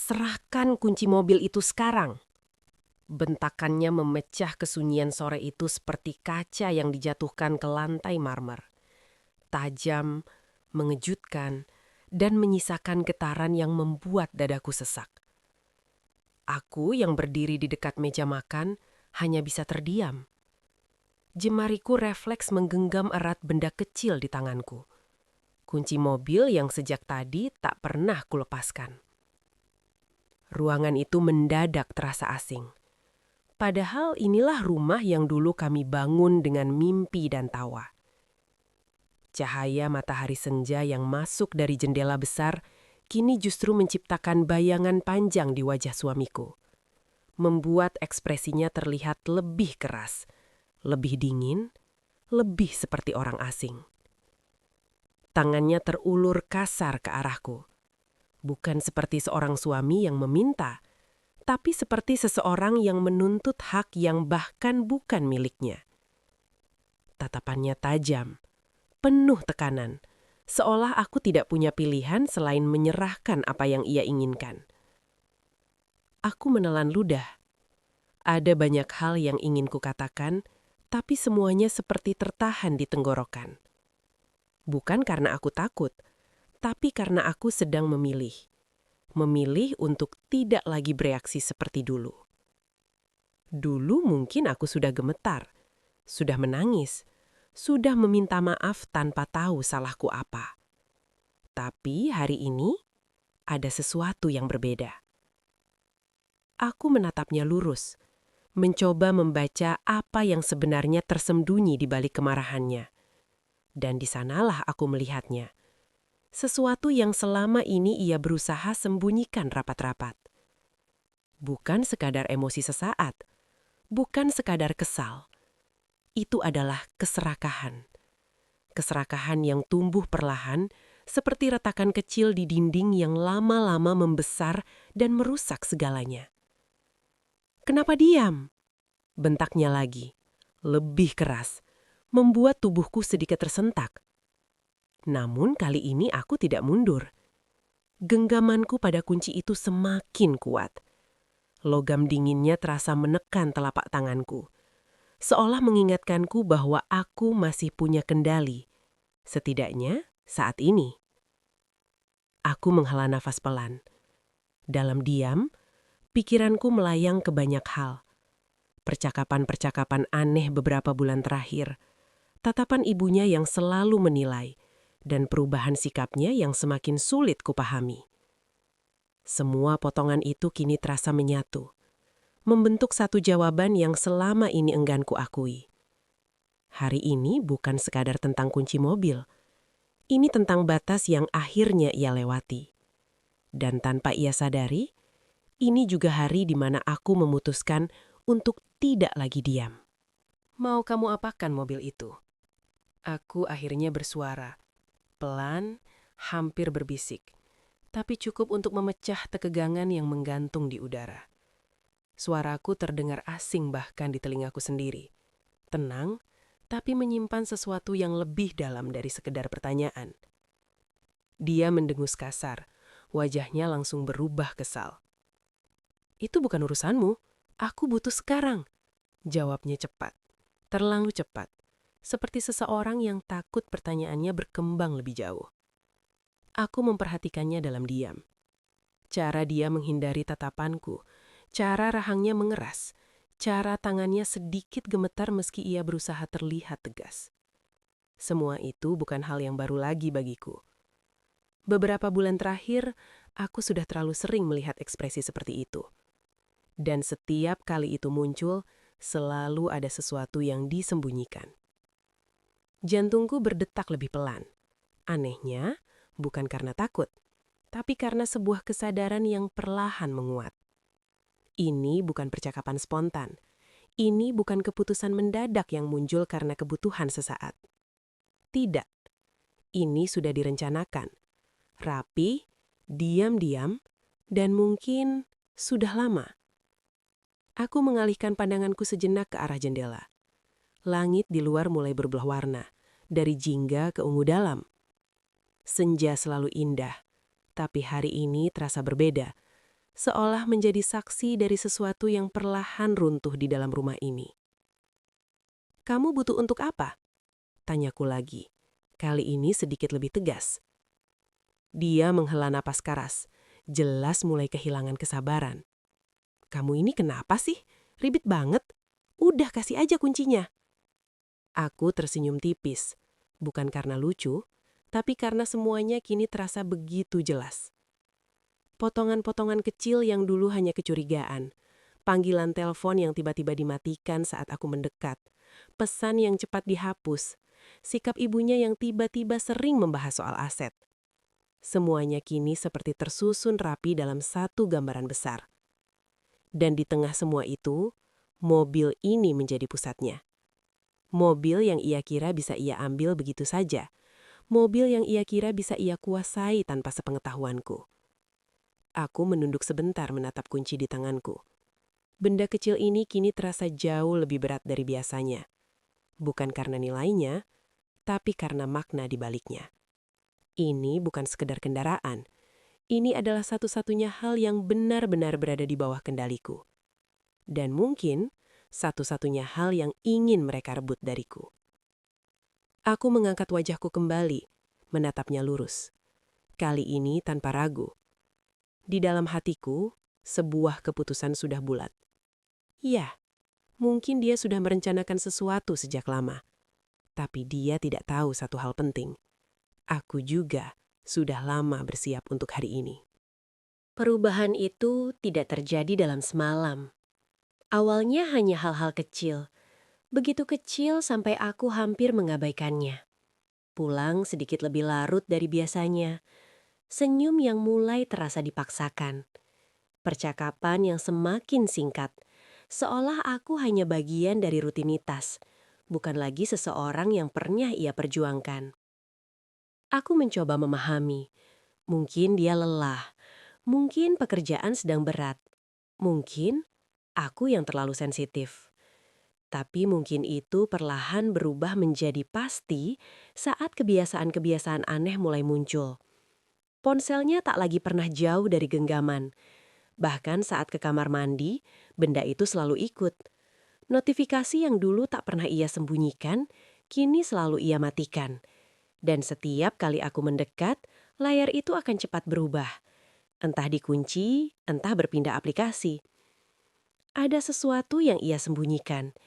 Serahkan kunci mobil itu sekarang. Bentakannya memecah kesunyian sore itu seperti kaca yang dijatuhkan ke lantai marmer. Tajam, mengejutkan, dan menyisakan getaran yang membuat dadaku sesak. Aku yang berdiri di dekat meja makan hanya bisa terdiam. Jemariku refleks menggenggam erat benda kecil di tanganku. Kunci mobil yang sejak tadi tak pernah kulepaskan. Ruangan itu mendadak terasa asing. Padahal inilah rumah yang dulu kami bangun dengan mimpi dan tawa. Cahaya matahari senja yang masuk dari jendela besar kini justru menciptakan bayangan panjang di wajah suamiku. Membuat ekspresinya terlihat lebih keras, lebih dingin, lebih seperti orang asing. Tangannya terulur kasar ke arahku. Bukan seperti seorang suami yang meminta, tapi seperti seseorang yang menuntut hak yang bahkan bukan miliknya. Tatapannya tajam, penuh tekanan, seolah aku tidak punya pilihan selain menyerahkan apa yang ia inginkan. Aku menelan ludah. Ada banyak hal yang ingin kukatakan, tapi semuanya seperti tertahan di tenggorokan. Bukan karena aku takut, tapi karena aku sedang memilih. Memilih untuk tidak lagi bereaksi seperti dulu. Dulu mungkin aku sudah gemetar, sudah menangis, sudah meminta maaf tanpa tahu salahku apa. Tapi hari ini ada sesuatu yang berbeda. Aku menatapnya lurus, mencoba membaca apa yang sebenarnya tersembunyi di balik kemarahannya. Dan di sanalah aku melihatnya. Sesuatu yang selama ini ia berusaha sembunyikan rapat-rapat. Bukan sekadar emosi sesaat, bukan sekadar kesal. Itu adalah keserakahan. Keserakahan yang tumbuh perlahan seperti retakan kecil di dinding yang lama-lama membesar dan merusak segalanya. "Kenapa diam?" bentaknya lagi, lebih keras, membuat tubuhku sedikit tersentak. Namun kali ini aku tidak mundur. Genggamanku pada kunci itu semakin kuat. Logam dinginnya terasa menekan telapak tanganku, seolah mengingatkanku bahwa aku masih punya kendali, setidaknya saat ini. Aku menghela nafas pelan. Dalam diam, pikiranku melayang ke banyak hal. Percakapan-percakapan aneh beberapa bulan terakhir, tatapan ibunya yang selalu menilai, dan perubahan sikapnya yang semakin sulit kupahami. Semua potongan itu kini terasa menyatu, membentuk satu jawaban yang selama ini enggan kuakui. Hari ini bukan sekadar tentang kunci mobil. Ini tentang batas yang akhirnya ia lewati. Dan tanpa ia sadari, ini juga hari di mana aku memutuskan untuk tidak lagi diam. "Mau kamu apakan mobil itu?" Aku akhirnya bersuara. Pelan, hampir berbisik. Tapi cukup untuk memecah ketegangan yang menggantung di udara. Suaraku terdengar asing bahkan di telingaku sendiri. Tenang, tapi menyimpan sesuatu yang lebih dalam dari sekedar pertanyaan. Dia mendengus kasar. Wajahnya langsung berubah kesal. "Itu bukan urusanmu. Aku butuh sekarang." Jawabnya cepat. Terlalu cepat. Seperti seseorang yang takut pertanyaannya berkembang lebih jauh. Aku memperhatikannya dalam diam. Cara dia menghindari tatapanku, cara rahangnya mengeras, cara tangannya sedikit gemetar meski ia berusaha terlihat tegas. Semua itu bukan hal yang baru lagi bagiku. Beberapa bulan terakhir, aku sudah terlalu sering melihat ekspresi seperti itu. Dan setiap kali itu muncul, selalu ada sesuatu yang disembunyikan. Jantungku berdetak lebih pelan. Anehnya, bukan karena takut, tapi karena sebuah kesadaran yang perlahan menguat. Ini bukan percakapan spontan. Ini bukan keputusan mendadak yang muncul karena kebutuhan sesaat. Tidak. Ini sudah direncanakan. Rapi, diam-diam, dan mungkin sudah lama. Aku mengalihkan pandanganku sejenak ke arah jendela. Langit di luar mulai berubah warna, dari jingga ke ungu dalam. Senja selalu indah, tapi hari ini terasa berbeda. seolah menjadi saksi dari sesuatu yang perlahan runtuh di dalam rumah ini. "Kamu butuh untuk apa?" tanyaku lagi. Kali ini sedikit lebih tegas. Dia menghela napas keras, jelas mulai kehilangan kesabaran. "Kamu ini kenapa sih? Ribet banget. Udah kasih aja kuncinya." Aku tersenyum tipis, bukan karena lucu, tapi karena semuanya kini terasa begitu jelas. Potongan-potongan kecil yang dulu hanya kecurigaan, panggilan telepon yang tiba-tiba dimatikan saat aku mendekat, pesan yang cepat dihapus, sikap ibunya yang tiba-tiba sering membahas soal aset. Semuanya kini seperti tersusun rapi dalam satu gambaran besar. Dan di tengah semua itu, mobil ini menjadi pusatnya. Mobil yang ia kira bisa ia ambil begitu saja. Mobil yang ia kira bisa ia kuasai tanpa sepengetahuanku. Aku menunduk sebentar menatap kunci di tanganku. Benda kecil ini kini terasa jauh lebih berat dari biasanya. Bukan karena nilainya, tapi karena makna di baliknya. Ini bukan sekedar kendaraan. Ini adalah satu-satunya hal yang benar-benar berada di bawah kendaliku. Dan mungkin satu-satunya hal yang ingin mereka rebut dariku. Aku mengangkat wajahku kembali, menatapnya lurus. Kali ini tanpa ragu. Di dalam hatiku, sebuah keputusan sudah bulat. Ya, mungkin dia sudah merencanakan sesuatu sejak lama. Tapi dia tidak tahu satu hal penting. Aku juga sudah lama bersiap untuk hari ini. Perubahan itu tidak terjadi dalam semalam. Awalnya hanya hal-hal kecil. Begitu kecil sampai aku hampir mengabaikannya. Pulang sedikit lebih larut dari biasanya. Senyum yang mulai terasa dipaksakan. Percakapan yang semakin singkat. Seolah aku hanya bagian dari rutinitas. Bukan lagi seseorang yang pernah ia perjuangkan. Aku mencoba memahami. Mungkin dia lelah. Mungkin pekerjaan sedang berat. Mungkin aku yang terlalu sensitif. Tapi mungkin itu perlahan berubah menjadi pasti saat kebiasaan-kebiasaan aneh mulai muncul. Ponselnya tak lagi pernah jauh dari genggaman. Bahkan saat ke kamar mandi, benda itu selalu ikut. Notifikasi yang dulu tak pernah ia sembunyikan, kini selalu ia matikan. Dan setiap kali aku mendekat, layar itu akan cepat berubah. Entah dikunci, entah berpindah aplikasi. Ada sesuatu yang ia sembunyikan.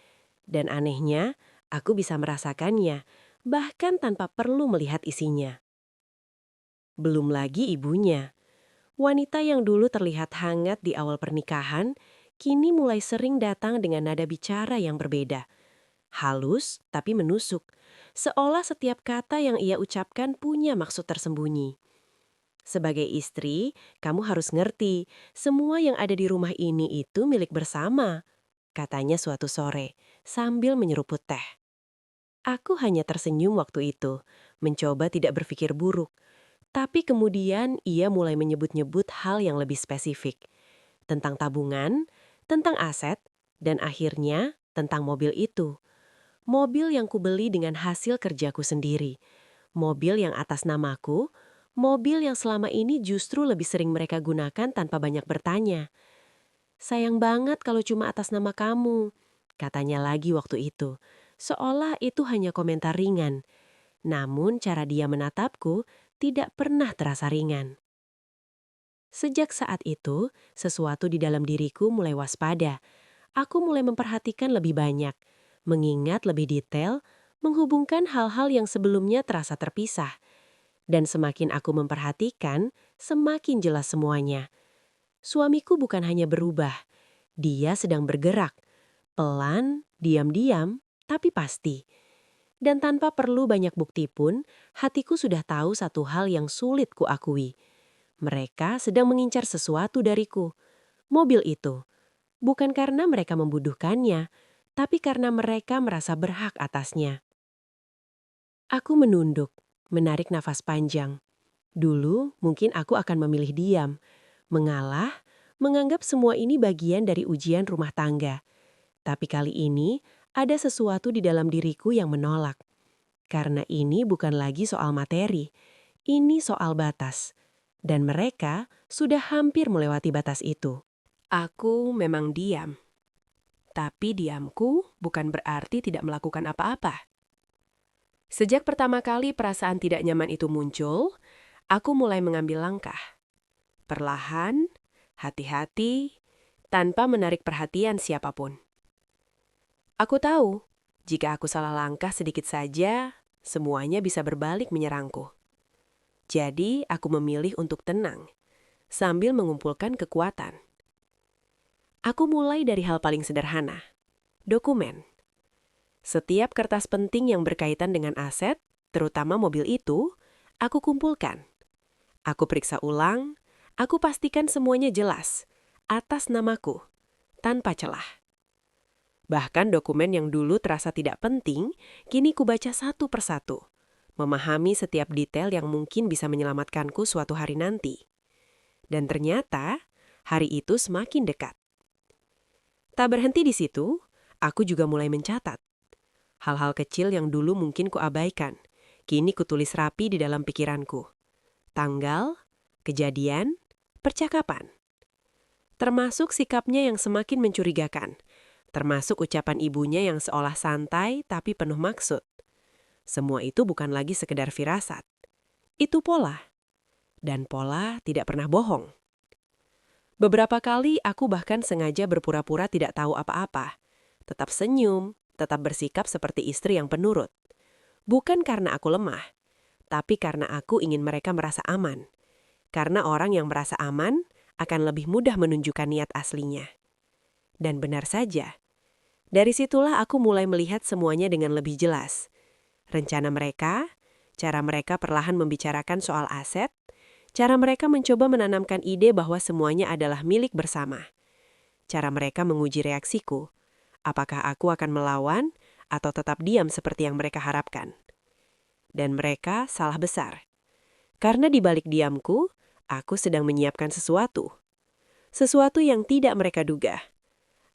Dan anehnya, aku bisa merasakannya, bahkan tanpa perlu melihat isinya. Belum lagi ibunya. Wanita yang dulu terlihat hangat di awal pernikahan, kini mulai sering datang dengan nada bicara yang berbeda. Halus, tapi menusuk. Seolah setiap kata yang ia ucapkan punya maksud tersembunyi. Sebagai istri, kamu harus ngerti, semua yang ada di rumah ini itu milik bersama, katanya suatu sore, sambil menyeruput teh. Aku hanya tersenyum waktu itu, mencoba tidak berpikir buruk. Tapi kemudian ia mulai menyebut-nyebut hal yang lebih spesifik. Tentang tabungan, tentang aset, dan akhirnya tentang mobil itu. Mobil yang kubeli dengan hasil kerjaku sendiri. Mobil yang atas namaku, mobil yang selama ini justru lebih sering mereka gunakan tanpa banyak bertanya. "Sayang banget kalau cuma atas nama kamu," katanya lagi waktu itu. Seolah itu hanya komentar ringan. Namun cara dia menatapku tidak pernah terasa ringan. Sejak saat itu, sesuatu di dalam diriku mulai waspada. Aku mulai memperhatikan lebih banyak, mengingat lebih detail, menghubungkan hal-hal yang sebelumnya terasa terpisah. Dan semakin aku memperhatikan, semakin jelas semuanya. Suamiku bukan hanya berubah, dia sedang bergerak. Pelan, diam-diam, tapi pasti. Dan tanpa perlu banyak bukti pun, hatiku sudah tahu satu hal yang sulit kuakui. Mereka sedang mengincar sesuatu dariku. Mobil itu. Bukan karena mereka membutuhkannya, tapi karena mereka merasa berhak atasnya. Aku menunduk, menarik nafas panjang. Dulu mungkin aku akan memilih diam, mengalah, menganggap semua ini bagian dari ujian rumah tangga. Tapi kali ini ada sesuatu di dalam diriku yang menolak. Karena ini bukan lagi soal materi, ini soal batas. Dan mereka sudah hampir melewati batas itu. Aku memang diam. Tapi diamku bukan berarti tidak melakukan apa-apa. Sejak pertama kali perasaan tidak nyaman itu muncul, aku mulai mengambil langkah. Perlahan, hati-hati, tanpa menarik perhatian siapapun. Aku tahu, jika aku salah langkah sedikit saja, semuanya bisa berbalik menyerangku. Jadi, aku memilih untuk tenang, sambil mengumpulkan kekuatan. Aku mulai dari hal paling sederhana, dokumen. Setiap kertas penting yang berkaitan dengan aset, terutama mobil itu, aku kumpulkan. Aku periksa ulang, aku pastikan semuanya jelas, atas namaku, tanpa celah. Bahkan dokumen yang dulu terasa tidak penting, kini kubaca satu persatu, memahami setiap detail yang mungkin bisa menyelamatkanku suatu hari nanti. Dan ternyata, hari itu semakin dekat. Tak berhenti di situ, aku juga mulai mencatat. Hal-hal kecil yang dulu mungkin kuabaikan, kini kutulis rapi di dalam pikiranku. Tanggal, kejadian, percakapan. Termasuk sikapnya yang semakin mencurigakan. Termasuk ucapan ibunya yang seolah santai tapi penuh maksud. Semua itu bukan lagi sekedar firasat. Itu pola. Dan pola tidak pernah bohong. Beberapa kali aku bahkan sengaja berpura-pura tidak tahu apa-apa. Tetap senyum, tetap bersikap seperti istri yang penurut. Bukan karena aku lemah, tapi karena aku ingin mereka merasa aman. Karena orang yang merasa aman akan lebih mudah menunjukkan niat aslinya. Dan benar saja, dari situlah aku mulai melihat semuanya dengan lebih jelas. Rencana mereka, cara mereka perlahan membicarakan soal aset, cara mereka mencoba menanamkan ide bahwa semuanya adalah milik bersama. Cara mereka menguji reaksiku, apakah aku akan melawan atau tetap diam seperti yang mereka harapkan. Dan mereka salah besar. Karena di balik diamku, aku sedang menyiapkan sesuatu. Sesuatu yang tidak mereka duga.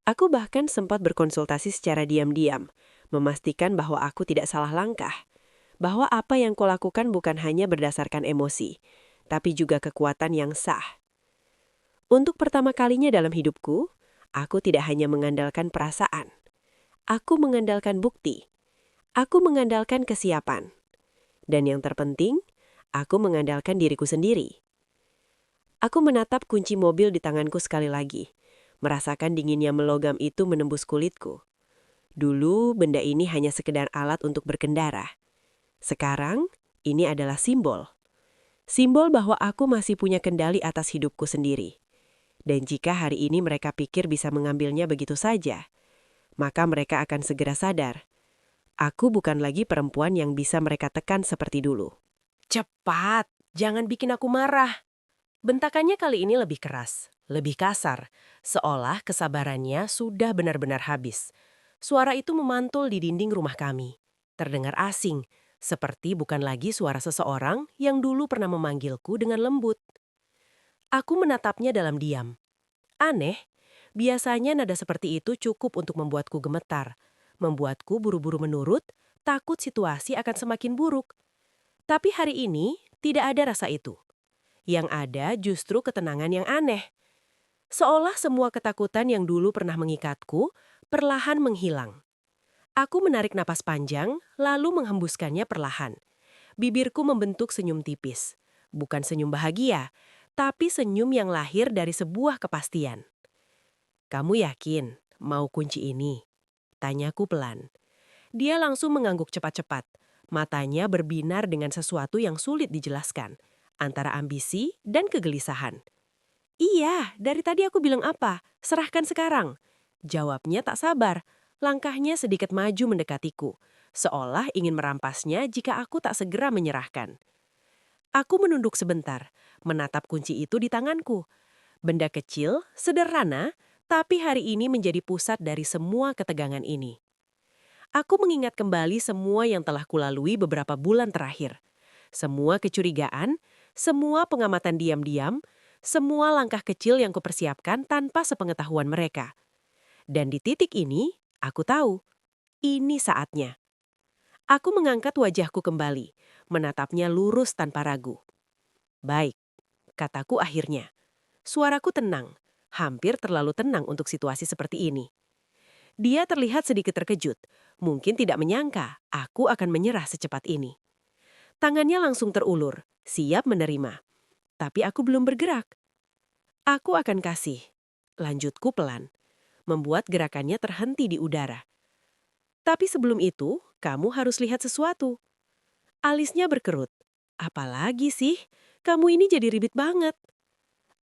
Aku bahkan sempat berkonsultasi secara diam-diam, memastikan bahwa aku tidak salah langkah, bahwa apa yang kulakukan bukan hanya berdasarkan emosi, tapi juga kekuatan yang sah. Untuk pertama kalinya dalam hidupku, aku tidak hanya mengandalkan perasaan. Aku mengandalkan bukti. Aku mengandalkan kesiapan. Dan yang terpenting, aku mengandalkan diriku sendiri. Aku menatap kunci mobil di tanganku sekali lagi, merasakan dinginnya melogam itu menembus kulitku. Dulu, benda ini hanya sekedar alat untuk berkendara. Sekarang, ini adalah simbol. Simbol bahwa aku masih punya kendali atas hidupku sendiri. Dan jika hari ini mereka pikir bisa mengambilnya begitu saja, maka mereka akan segera sadar. Aku bukan lagi perempuan yang bisa mereka tekan seperti dulu. Cepat, jangan bikin aku marah. Bentakannya kali ini lebih keras, lebih kasar, seolah kesabarannya sudah benar-benar habis. Suara itu memantul di dinding rumah kami. Terdengar asing, seperti bukan lagi suara seseorang yang dulu pernah memanggilku dengan lembut. Aku menatapnya dalam diam. Aneh, biasanya nada seperti itu cukup untuk membuatku gemetar, membuatku buru-buru menurut, takut situasi akan semakin buruk. Tapi hari ini tidak ada rasa itu. Yang ada justru ketenangan yang aneh. Seolah semua ketakutan yang dulu pernah mengikatku, perlahan menghilang. Aku menarik napas panjang, lalu menghembuskannya perlahan. Bibirku membentuk senyum tipis. Bukan senyum bahagia, tapi senyum yang lahir dari sebuah kepastian. "Kamu yakin mau kunci ini?" Tanyaku pelan. Dia langsung mengangguk cepat-cepat. Matanya berbinar dengan sesuatu yang sulit dijelaskan, antara ambisi dan kegelisahan. "Iya, dari tadi aku bilang apa? Serahkan sekarang." Jawabnya tak sabar. Langkahnya sedikit maju mendekatiku, seolah ingin merampasnya jika aku tak segera menyerahkan. Aku menunduk sebentar, menatap kunci itu di tanganku. Benda kecil, sederhana, tapi hari ini menjadi pusat dari semua ketegangan ini. Aku mengingat kembali semua yang telah kulalui beberapa bulan terakhir. Semua kecurigaan, semua pengamatan diam-diam, semua langkah kecil yang kupersiapkan tanpa sepengetahuan mereka. Dan di titik ini, aku tahu, ini saatnya. Aku mengangkat wajahku kembali, menatapnya lurus tanpa ragu. "Baik, kataku akhirnya. Suaraku tenang, hampir terlalu tenang untuk situasi seperti ini. Dia terlihat sedikit terkejut, mungkin tidak menyangka aku akan menyerah secepat ini. Tangannya langsung terulur, siap menerima. Tapi aku belum bergerak. Aku akan kasih. Lanjutku pelan, membuat gerakannya terhenti di udara. Tapi sebelum itu, kamu harus lihat sesuatu. Alisnya berkerut. Apalagi sih? Kamu ini jadi ribet banget.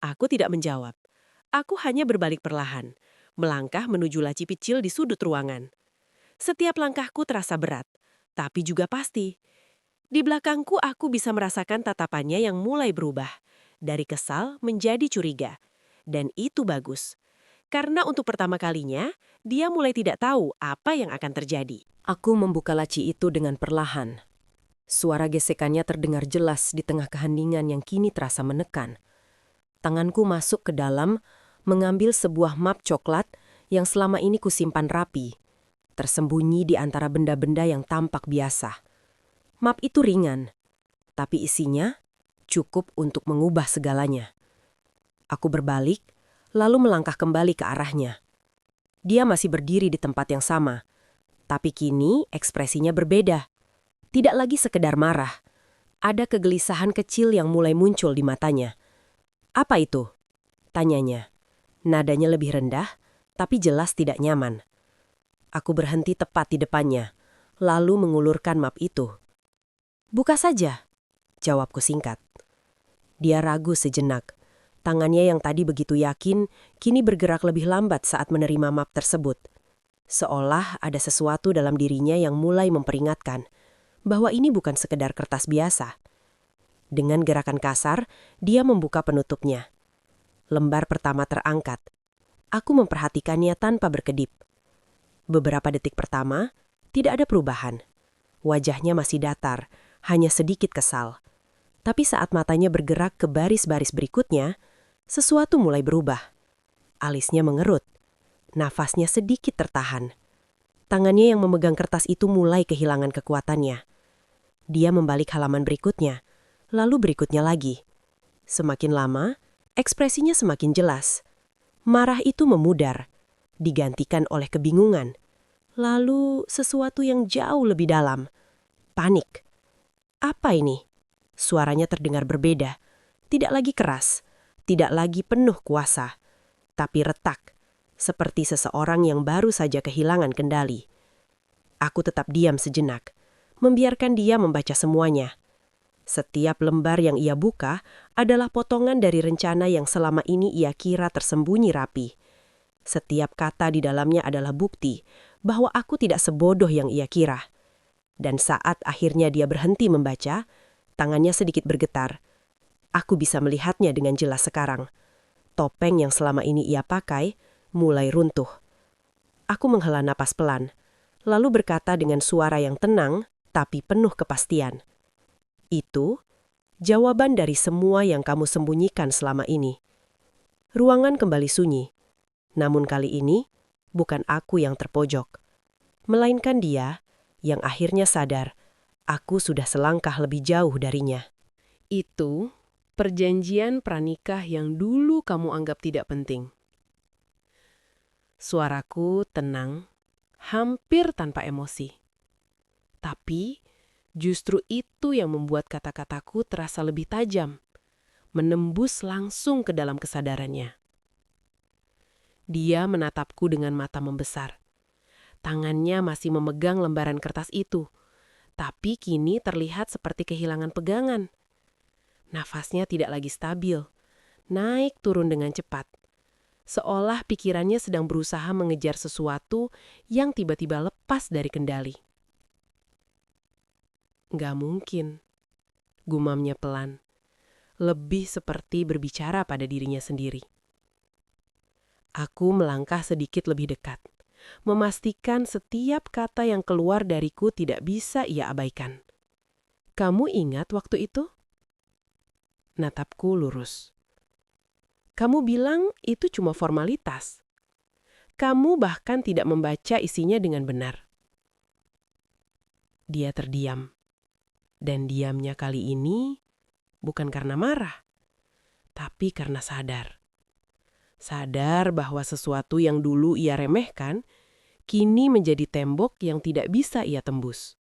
Aku tidak menjawab. Aku hanya berbalik perlahan, melangkah menuju laci kecil di sudut ruangan. Setiap langkahku terasa berat, tapi juga pasti. Di belakangku aku bisa merasakan tatapannya yang mulai berubah. Dari kesal menjadi curiga. Dan itu bagus. Karena untuk pertama kalinya, dia mulai tidak tahu apa yang akan terjadi. Aku membuka laci itu dengan perlahan. Suara gesekannya terdengar jelas di tengah keheningan yang kini terasa menekan. Tanganku masuk ke dalam, mengambil sebuah map coklat yang selama ini kusimpan rapi, tersembunyi di antara benda-benda yang tampak biasa. Map itu ringan, tapi isinya cukup untuk mengubah segalanya. Aku berbalik, lalu melangkah kembali ke arahnya. Dia masih berdiri di tempat yang sama, tapi kini ekspresinya berbeda. Tidak lagi sekedar marah. Ada kegelisahan kecil yang mulai muncul di matanya. "Apa itu?" tanyanya. Nadanya lebih rendah, tapi jelas tidak nyaman. Aku berhenti tepat di depannya, lalu mengulurkan map itu. "Buka saja," jawabku singkat. Dia ragu sejenak. Tangannya yang tadi begitu yakin, kini bergerak lebih lambat saat menerima map tersebut. Seolah ada sesuatu dalam dirinya yang mulai memperingatkan bahwa ini bukan sekedar kertas biasa. Dengan gerakan kasar, dia membuka penutupnya. Lembar pertama terangkat. Aku memperhatikannya tanpa berkedip. Beberapa detik pertama, tidak ada perubahan. Wajahnya masih datar, hanya sedikit kesal. Tapi saat matanya bergerak ke baris-baris berikutnya, sesuatu mulai berubah. Alisnya mengerut. Nafasnya sedikit tertahan. Tangannya yang memegang kertas itu mulai kehilangan kekuatannya. Dia membalik halaman berikutnya, lalu berikutnya lagi. Semakin lama, ekspresinya semakin jelas. Marah itu memudar, digantikan oleh kebingungan. Lalu sesuatu yang jauh lebih dalam. Panik. Apa ini? Suaranya terdengar berbeda. Tidak lagi keras, tidak lagi penuh kuasa, tapi retak, seperti seseorang yang baru saja kehilangan kendali. Aku tetap diam sejenak, membiarkan dia membaca semuanya. Setiap lembar yang ia buka adalah potongan dari rencana yang selama ini ia kira tersembunyi rapi. Setiap kata di dalamnya adalah bukti bahwa aku tidak sebodoh yang ia kira. Dan saat akhirnya dia berhenti membaca, tangannya sedikit bergetar. Aku bisa melihatnya dengan jelas sekarang. Topeng yang selama ini ia pakai mulai runtuh. Aku menghela napas pelan, lalu berkata dengan suara yang tenang tapi penuh kepastian. "Itu jawaban dari semua yang kamu sembunyikan selama ini." Ruangan kembali sunyi. Namun kali ini, bukan aku yang terpojok. Melainkan dia yang akhirnya sadar, aku sudah selangkah lebih jauh darinya. "Itu perjanjian pranikah yang dulu kamu anggap tidak penting." Suaraku tenang, hampir tanpa emosi. Tapi justru itu yang membuat kata-kataku terasa lebih tajam, menembus langsung ke dalam kesadarannya. Dia menatapku dengan mata membesar. Tangannya masih memegang lembaran kertas itu, tapi kini terlihat seperti kehilangan pegangan. Nafasnya tidak lagi stabil, naik turun dengan cepat. Seolah pikirannya sedang berusaha mengejar sesuatu yang tiba-tiba lepas dari kendali. "Gak mungkin," gumamnya pelan, lebih seperti berbicara pada dirinya sendiri. Aku melangkah sedikit lebih dekat, memastikan setiap kata yang keluar dariku tidak bisa ia abaikan. "Kamu ingat waktu itu?" Natapku lurus. "Kamu bilang itu cuma formalitas. Kamu bahkan tidak membaca isinya dengan benar." Dia terdiam. Dan diamnya kali ini bukan karena marah, tapi karena sadar. Sadar bahwa sesuatu yang dulu ia remehkan, kini menjadi tembok yang tidak bisa ia tembus.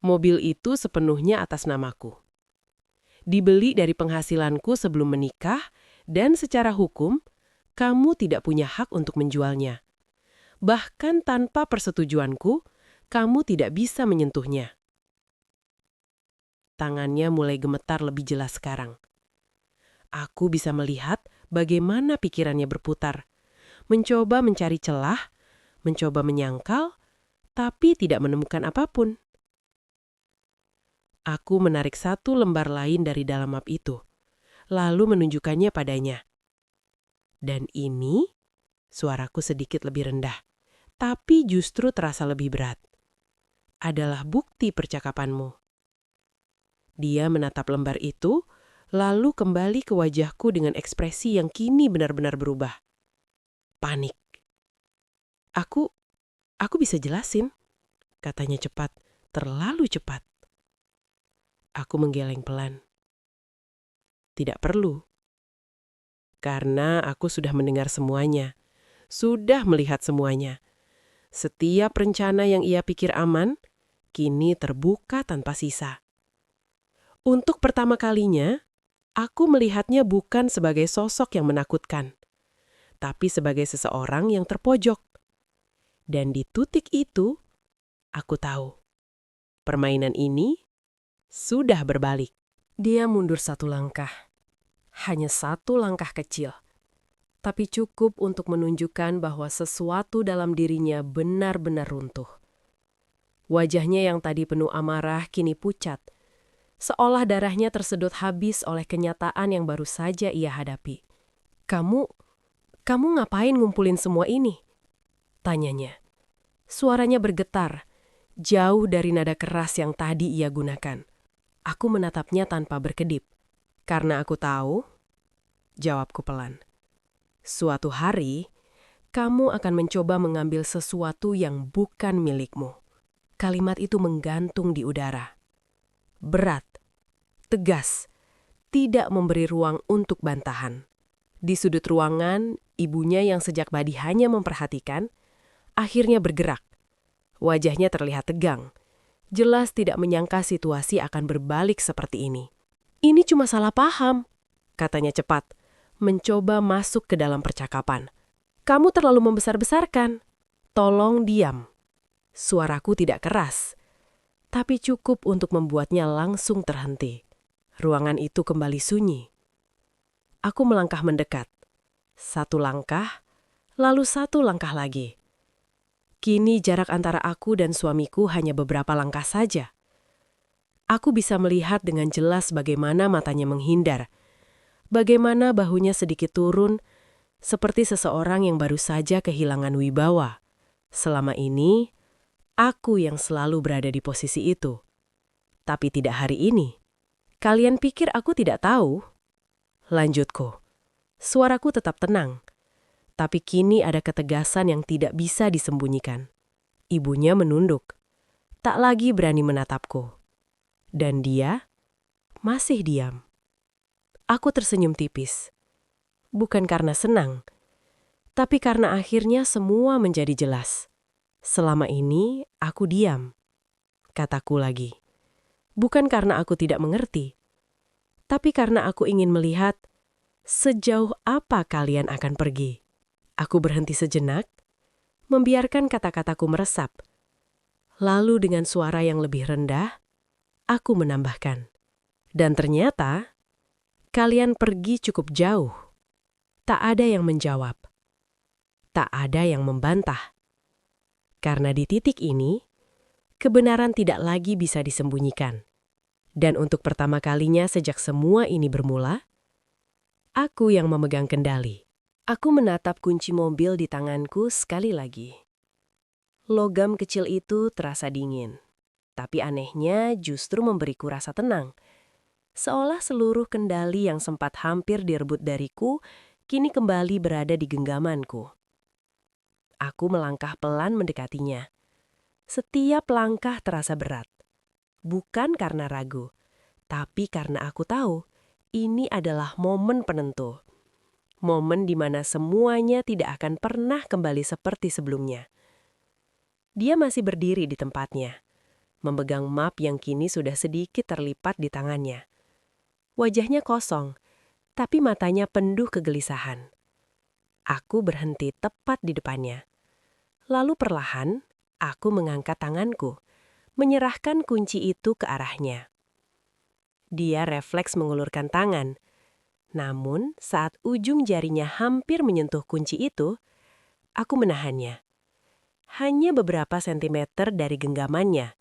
Mobil itu sepenuhnya atas namaku. Dibeli dari penghasilanku sebelum menikah, dan secara hukum, kamu tidak punya hak untuk menjualnya. Bahkan tanpa persetujuanku, kamu tidak bisa menyentuhnya. Tangannya mulai gemetar lebih jelas sekarang. Aku bisa melihat bagaimana pikirannya berputar, mencoba mencari celah, mencoba menyangkal, tapi tidak menemukan apapun. Aku menarik satu lembar lain dari dalam map itu, lalu menunjukkannya padanya. Dan ini, suaraku sedikit lebih rendah, tapi justru terasa lebih berat. Adalah bukti percakapanmu. Dia menatap lembar itu, lalu kembali ke wajahku dengan ekspresi yang kini benar-benar berubah. Panik. Aku bisa jelasin, katanya cepat, terlalu cepat. Aku menggeleng pelan. Tidak perlu. Karena aku sudah mendengar semuanya, sudah melihat semuanya. Setiap rencana yang ia pikir aman, kini terbuka tanpa sisa. Untuk pertama kalinya, aku melihatnya bukan sebagai sosok yang menakutkan, tapi sebagai seseorang yang terpojok. Dan di titik itu, aku tahu, permainan ini sudah berbalik. Dia mundur satu langkah. Hanya satu langkah kecil. Tapi cukup untuk menunjukkan bahwa sesuatu dalam dirinya benar-benar runtuh. Wajahnya yang tadi penuh amarah kini pucat, seolah darahnya tersedot habis oleh kenyataan yang baru saja ia hadapi. Kamu ngapain ngumpulin semua ini? Tanyanya. Suaranya bergetar, jauh dari nada keras yang tadi ia gunakan. Aku menatapnya tanpa berkedip. Karena aku tahu, jawabku pelan. Suatu hari, kamu akan mencoba mengambil sesuatu yang bukan milikmu. Kalimat itu menggantung di udara. Berat, tegas, tidak memberi ruang untuk bantahan. Di sudut ruangan, ibunya yang sejak tadi hanya memperhatikan, akhirnya bergerak. Wajahnya terlihat tegang. Jelas tidak menyangka situasi akan berbalik seperti ini. Ini cuma salah paham, katanya cepat, mencoba masuk ke dalam percakapan. Kamu terlalu membesar-besarkan. Tolong diam. Suaraku tidak keras, tapi cukup untuk membuatnya langsung terhenti. Ruangan itu kembali sunyi. Aku melangkah mendekat. Satu langkah, lalu satu langkah lagi. Kini jarak antara aku dan suamiku hanya beberapa langkah saja. Aku bisa melihat dengan jelas bagaimana matanya menghindar, bagaimana bahunya sedikit turun, seperti seseorang yang baru saja kehilangan wibawa. Selama ini, aku yang selalu berada di posisi itu. Tapi tidak hari ini. Kalian pikir aku tidak tahu? Lanjutku. Suaraku tetap tenang. Tapi kini ada ketegasan yang tidak bisa disembunyikan. Ibunya menunduk. Tak lagi berani menatapku. Dan dia masih diam. Aku tersenyum tipis. Bukan karena senang, tapi karena akhirnya semua menjadi jelas. Selama ini aku diam, kataku lagi. Bukan karena aku tidak mengerti, tapi karena aku ingin melihat sejauh apa kalian akan pergi. Aku berhenti sejenak, membiarkan kata-kataku meresap. Lalu dengan suara yang lebih rendah, aku menambahkan. Dan ternyata, kalian pergi cukup jauh. Tak ada yang menjawab. Tak ada yang membantah. Karena di titik ini, kebenaran tidak lagi bisa disembunyikan. Dan untuk pertama kalinya sejak semua ini bermula, aku yang memegang kendali. Aku menatap kunci mobil di tanganku sekali lagi. Logam kecil itu terasa dingin. Tapi anehnya justru memberiku rasa tenang. Seolah seluruh kendali yang sempat hampir direbut dariku, kini kembali berada di genggamanku. Aku melangkah pelan mendekatinya. Setiap langkah terasa berat. Bukan karena ragu, tapi karena aku tahu Ini adalah momen penentu. Momen di mana semuanya tidak akan pernah kembali seperti sebelumnya. Dia masih berdiri di tempatnya, memegang map yang kini sudah sedikit terlipat di tangannya. Wajahnya kosong, tapi matanya penuh kegelisahan. Aku berhenti tepat di depannya. Lalu perlahan, aku mengangkat tanganku, menyerahkan kunci itu ke arahnya. Dia refleks mengulurkan tangan. Namun, saat ujung jarinya hampir menyentuh kunci itu, aku menahannya. Hanya beberapa sentimeter dari genggamannya.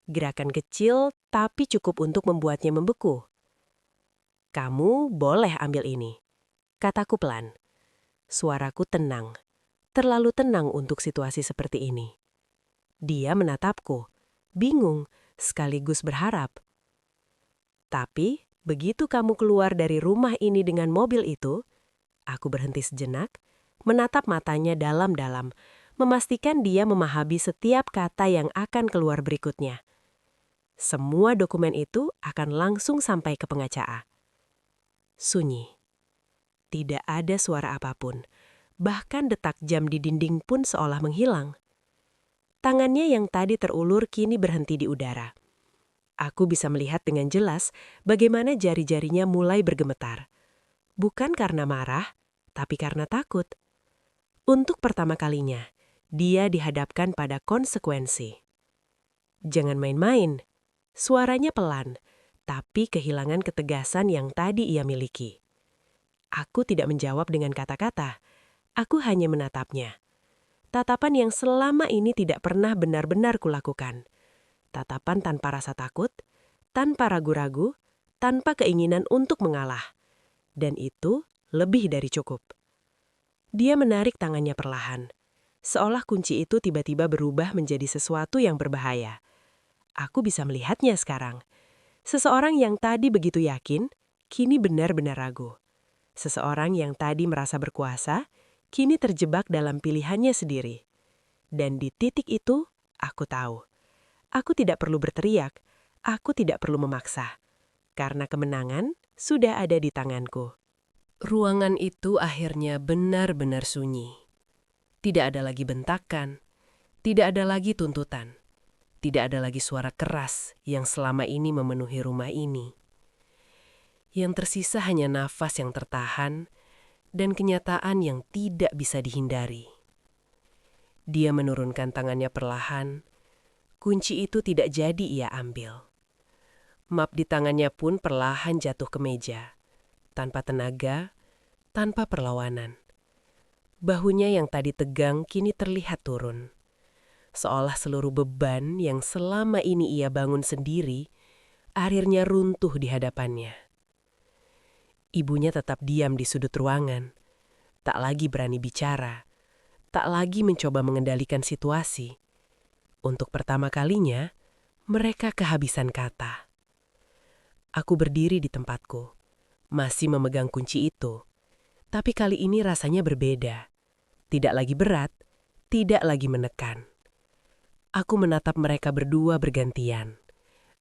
Gerakan kecil, tapi cukup untuk membuatnya membeku. "Kamu boleh ambil ini," kataku pelan. Suaraku tenang, terlalu tenang untuk situasi seperti ini. Dia menatapku, bingung, sekaligus berharap. Tapi, begitu kamu keluar dari rumah ini dengan mobil itu, aku berhenti sejenak, menatap matanya dalam-dalam, memastikan dia memahami setiap kata yang akan keluar berikutnya. Semua dokumen itu akan langsung sampai ke pengacara. Sunyi. Tidak ada suara apapun, bahkan detak jam di dinding pun seolah menghilang. Tangannya yang tadi terulur kini berhenti di udara. Aku bisa melihat dengan jelas bagaimana jari-jarinya mulai bergemetar. Bukan karena marah, tapi karena takut. Untuk pertama kalinya, dia dihadapkan pada konsekuensi. Jangan main-main. Suaranya pelan, tapi kehilangan ketegasan yang tadi ia miliki. Aku tidak menjawab dengan kata-kata. Aku hanya menatapnya. Tatapan yang selama ini tidak pernah benar-benar kulakukan. Tatapan tanpa rasa takut, tanpa ragu-ragu, tanpa keinginan untuk mengalah. Dan itu lebih dari cukup. Dia menarik tangannya perlahan. Seolah kunci itu tiba-tiba berubah menjadi sesuatu yang berbahaya. Aku bisa melihatnya sekarang. Seseorang yang tadi begitu yakin, kini benar-benar ragu. Seseorang yang tadi merasa berkuasa, kini terjebak dalam pilihannya sendiri. Dan di titik itu, aku tahu. Aku tidak perlu berteriak, aku tidak perlu memaksa. Karena kemenangan sudah ada di tanganku. Ruangan itu akhirnya benar-benar sunyi. Tidak ada lagi bentakan, tidak ada lagi tuntutan, tidak ada lagi suara keras yang selama ini memenuhi rumah ini. Yang tersisa hanya nafas yang tertahan dan kenyataan yang tidak bisa dihindari. Dia menurunkan tangannya perlahan, kunci itu tidak jadi ia ambil. Map di tangannya pun perlahan jatuh ke meja, tanpa tenaga, tanpa perlawanan. Bahunya yang tadi tegang kini terlihat turun. Seolah seluruh beban yang selama ini ia bangun sendiri, akhirnya runtuh di hadapannya. Ibunya tetap diam di sudut ruangan, tak lagi berani bicara, tak lagi mencoba mengendalikan situasi. Untuk pertama kalinya, mereka kehabisan kata. Aku berdiri di tempatku, masih memegang kunci itu. Tapi kali ini rasanya berbeda. Tidak lagi berat, tidak lagi menekan. Aku menatap mereka berdua bergantian,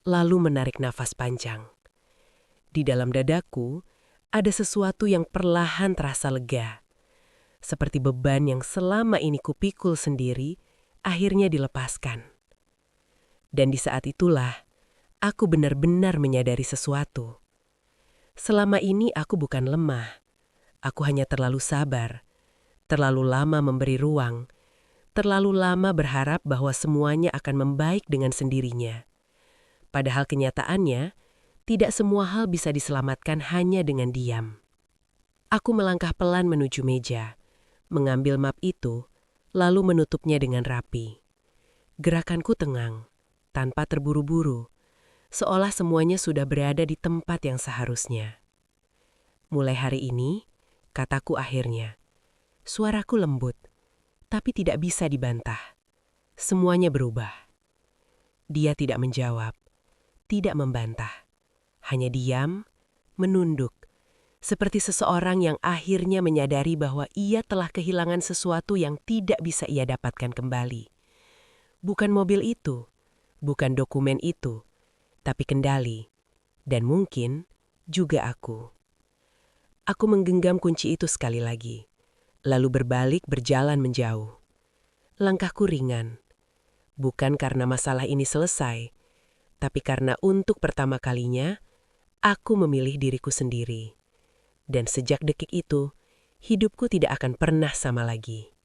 lalu menarik nafas panjang. Di dalam dadaku, ada sesuatu yang perlahan terasa lega. Seperti beban yang selama ini kupikul sendiri, akhirnya dilepaskan. Dan di saat itulah, aku benar-benar menyadari sesuatu. Selama ini aku bukan lemah. Aku hanya terlalu sabar, terlalu lama memberi ruang, terlalu lama berharap bahwa semuanya akan membaik dengan sendirinya. Padahal kenyataannya, tidak semua hal bisa diselamatkan hanya dengan diam. Aku melangkah pelan menuju meja, mengambil map itu, lalu menutupnya dengan rapi. Gerakanku tenang, tanpa terburu-buru, seolah semuanya sudah berada di tempat yang seharusnya. Mulai hari ini, kataku akhirnya, suaraku lembut, tapi tidak bisa dibantah. Semuanya berubah. Dia tidak menjawab, tidak membantah. Hanya diam, menunduk, seperti seseorang yang akhirnya menyadari bahwa ia telah kehilangan sesuatu yang tidak bisa ia dapatkan kembali. Bukan mobil itu, bukan dokumen itu, tapi kendali, dan mungkin juga aku. Aku menggenggam kunci itu sekali lagi, lalu berbalik berjalan menjauh. Langkahku ringan, bukan karena masalah ini selesai, tapi karena untuk pertama kalinya, aku memilih diriku sendiri. Dan sejak detik itu, hidupku tidak akan pernah sama lagi.